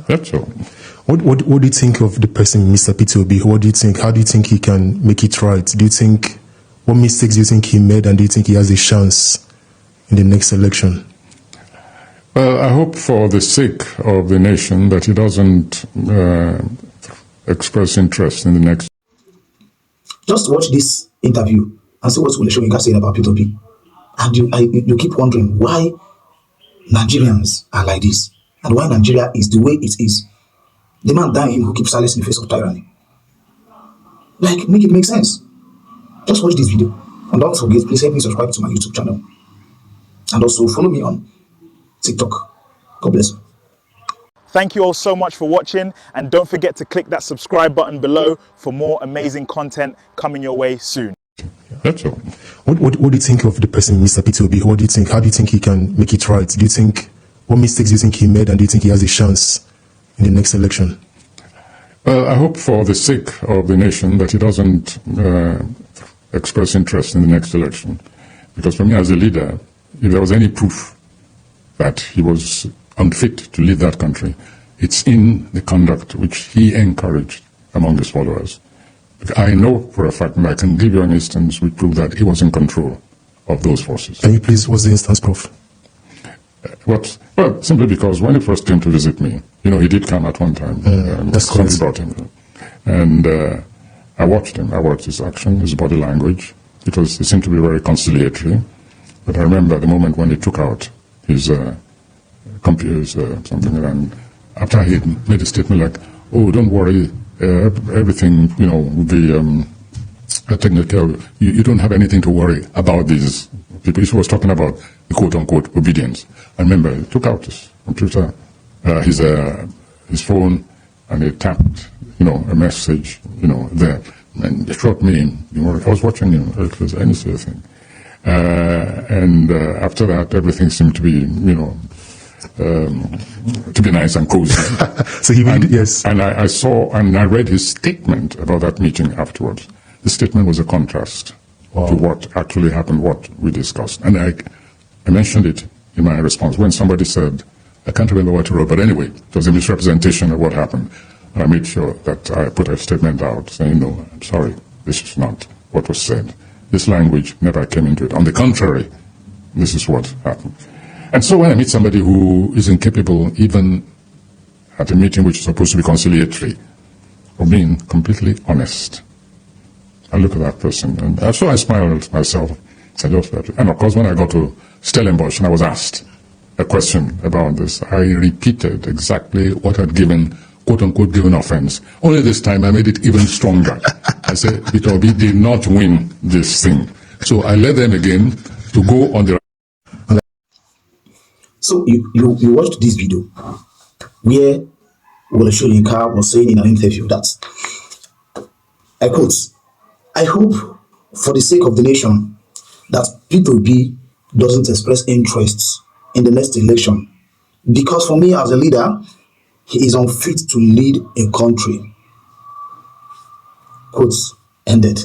That's all. What do you think of the person, Mr. Peter Obi? What do you think? How do you think he can make it right? Do you think, what mistakes do you think he made, and do you think he has a chance in the next election? Well, I hope for the sake of the nation that he doesn't express interest in the next. Just watch this interview and see what Wole Soyinka said about Peter Obi. And you keep wondering why Nigerians are like this and why Nigeria is the way it is. The man than him who keeps silence in the face of tyranny. Like, make it make sense. Just watch this video. And don't forget, please help me subscribe to my YouTube channel. And also follow me on TikTok. God bless you. Thank you all so much for watching, and don't forget to click that subscribe button below for more amazing content coming your way soon. That's all. What do you think of the person, Mr. Peter Obi? What do you think? How do you think he can make it right? Do you think, what mistakes do you think he made, and do you think he has a chance in the next election? Well, I hope for the sake of the nation that he doesn't express interest in the next election. Because for me as a leader, if there was any proof that he was unfit to lead that country, it's in the conduct which he encouraged among his followers. I know for a fact, and I can give you an instance which proves that he was in control of those forces. Can you please, what's the instance, Prof? Well, simply because when he first came to visit me, he did come at one time. That's somebody brought him. And I watched him. I watched his action, his body language. It seemed to be very conciliatory. But I remember the moment when he took out his computers, something, and after he made a statement like, "Oh, don't worry, everything, will be taken care of. You don't have anything to worry about these people." He was talking about the quote-unquote obedience. I remember he took out his computer, his phone, and he tapped, a message, there, and it struck me. I was watching him. It was any sort of thing. And after that, everything seemed to be, to be nice and cozy. So yes. And I saw and I read his statement about that meeting afterwards. The statement was a contrast to what actually happened, what we discussed. And I mentioned it in my response when somebody said, I can't remember what he wrote, but anyway, it was a misrepresentation of what happened. And I made sure that I put a statement out saying, no, I'm sorry, this is not what was said. This language never came into it. On the contrary, this is what happened. And so when I meet somebody who is incapable, even at a meeting which is supposed to be conciliatory, of being completely honest, I look at that person, and so I smiled at myself. And of course, when I got to Stellenbosch and I was asked a question about this, I repeated exactly what had given, quote-unquote, given offense. Only this time I made it even stronger. I said, Peter Obi did not win this thing. So I led them again to go on the... So you watched this video where Wole Soyinka was saying in an interview that, I quote, "I hope for the sake of the nation that Peter Obi doesn't express interests in the next election, because for me as a leader, he is unfit to lead a country." Quotes ended.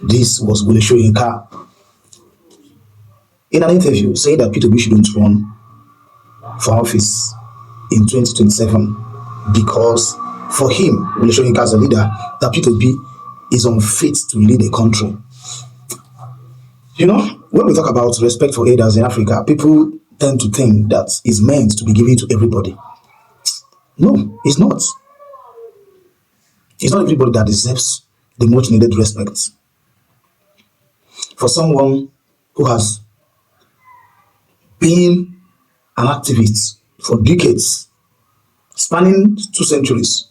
This was Wole Soyinka in an interview saying that Peter Obi shouldn't run for office in 2027 because for him, Wole Soyinka as a leader, that Peter Obi is unfit to lead a country. When we talk about respect for elders in Africa, people tend to think that it's meant to be given to everybody. No, it's not. It's not everybody that deserves the much needed respect. For someone who has been an activist for decades, spanning 2 centuries,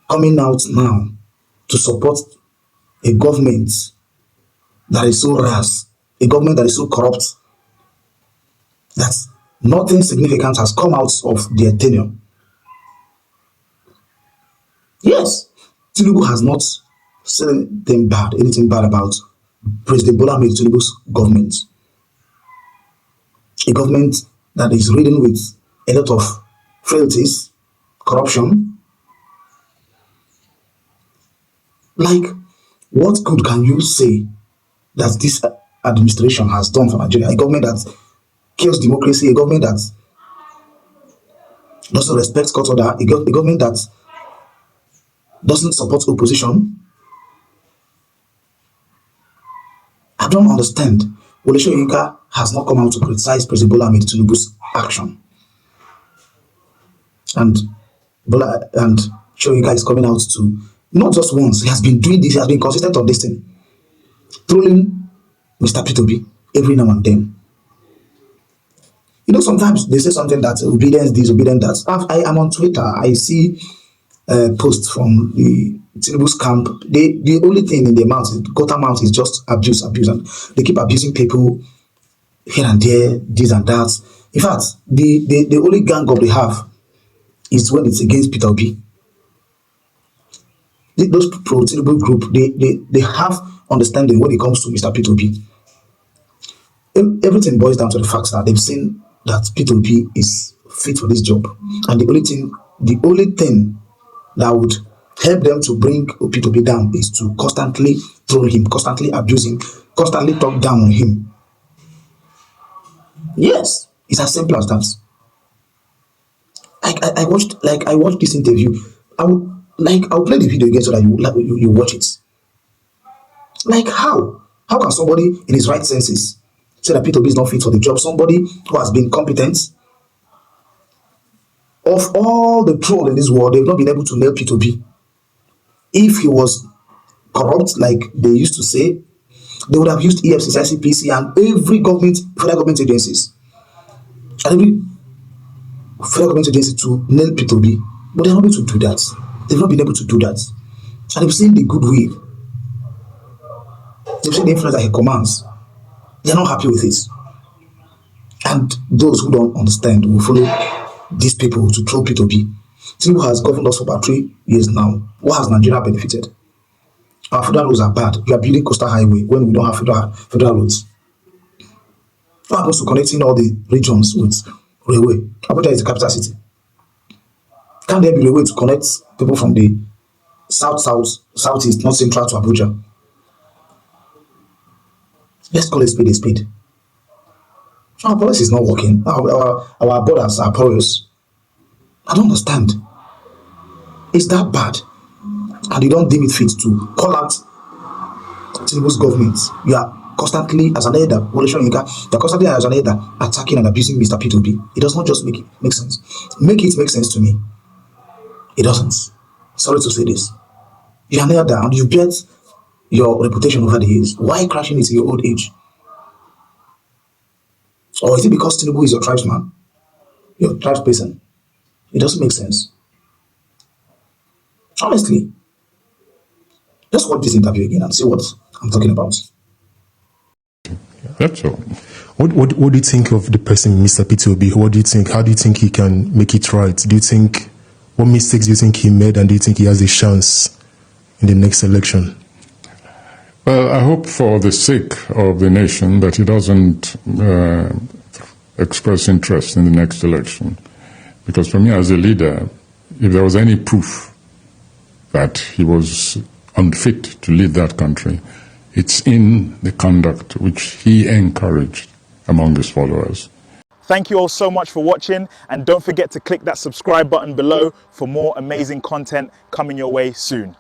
coming out now to support a government that is so rash, a government that is so corrupt, that nothing significant has come out of their tenure. Yes, Tinubu has not said anything bad about President Bola Ahmed Tinubu's government. A government that is ridden with a lot of frailties, corruption. Like, what good can you say that this administration has done for Nigeria? A government that kills democracy, a government that doesn't respect court order, a government that doesn't support opposition. I don't understand. Wole Soyinka has not come out to criticize President Bola Ahmed Tinubu's action. And Soyinka is coming out to, not just once, he has been doing this, he has been consistent on this thing, trolling Mr. Peter Obi every now and then. You know, sometimes they say something that obedience this, obedience that. I am on Twitter, I see posts from the Tinubu's camp. The only thing in their mouth, gutter mouth, is just abuse, and they keep abusing people here and there, this and that. In fact, the only gang up they have is when it's against Peter Obi. Those pro-Tinubu group, they have understanding when it comes to Mr. Peter Obi. Everything boils down to the fact that they've seen that Peter Obi is fit for this job, and the only thing that would help them to bring Peter Obi down is to constantly troll him, constantly abuse him, constantly talk down on him. Yes, it's as simple as that. I watched this interview. I'll play the video again so that you watch it. Like how can somebody in his right senses say that Peter Obi is not fit for the job? Somebody who has been competent. Of all the troll in this world, they've not been able to nail Peter Obi. If he was corrupt, like they used to say, they would have used EFCC, ICPC, and every federal government agencies, and every federal government agency to nail Peter Obi. But they're not able to do that. They've not been able to do that. And they've seen the goodwill. They've seen the influence that he commands. They're not happy with it. And those who don't understand will follow these people to troll Peter Obi. Tinubu has governed us for about 3 years now. What has Nigeria benefited? Our federal roads are bad. You are building coastal highway when we don't have federal roads. What happens to connecting all the regions with railway? Abuja is the capital city. Can there be a way to connect people from the southeast, not central to Abuja? Let's call it spade a spade. Our policy is not working. Our borders are porous. I don't understand. It's that bad. And you don't deem it fit to call out Tinubu's government. You are constantly, as an elder, Wole Soyinka, you're constantly as an elder attacking and abusing Mr. Peter Obi. It does not just make sense. Make it make sense to me. It doesn't. Sorry to say this. You're an elder and you've built your reputation over the years. Why crashing it in your old age? Or is it because Tinubu is your tribesman? Your tribesperson? It doesn't make sense. Honestly, just watch this interview again and see what I'm talking about. That's all. What do you think of the person, Mr. Peter Obi? What do you think? How do you think he can make it right? Do you think, what mistakes do you think he made, and do you think he has a chance in the next election? Well, I hope for the sake of the nation that he doesn't express interest in the next election. Because for me as a leader, if there was any proof that he was unfit to lead that country, it's in the conduct which he encouraged among his followers. Thank you all so much for watching, and don't forget to click that subscribe button below for more amazing content coming your way soon.